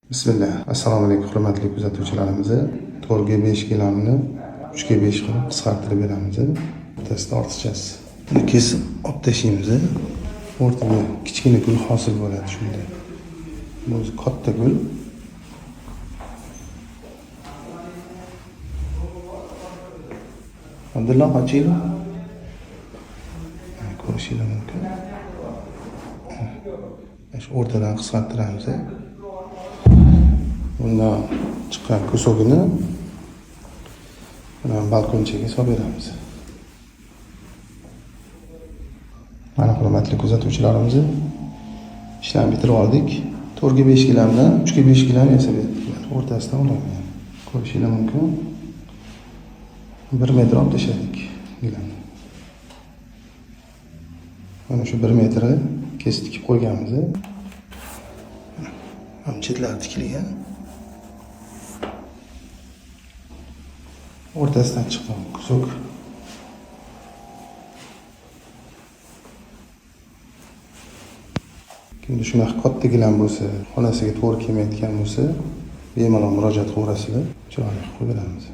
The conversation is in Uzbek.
Bismillah. Assalomu alaykum hurmatli kuzatuvchilarimiz. 4 ga 5 gilomni 3 ga 5 qilib qisqartirib beramiz. O'rtasida ortiqchasi. Buni kesib olib tashlaymiz. O'rtada kichkina gul hosil bo'ladi shunda. Bu o'zi katta gul. Abdullah ochinglar. Ko'rishingiz mumkin. Shu o'rtadan qisqartiramiz. Bundan chiqqan kusogini mana balkonchaga solib beramiz. Mana hurmatli kuzatuvchilarimiz, ishlarni bitirib oldik. 4 ga 5 gilamdan 3 ga 5 gilam yasab berdik. O'rtasidan olaman. Ko'rishingiz mumkin. 1 metr olib tashladik gilamni. Mana shu 1 metrni kesib qo'yganmiz. Ham chetlari tikilgan. O'rtasidan chiqqan kuzak. Kimda shunaqa katta gilam bo'lsa, xonasiga to'g'ri kelmayotgan bo'lsa, bemalol murojaat qilaverasizlar. Chiroyli qilib beramiz.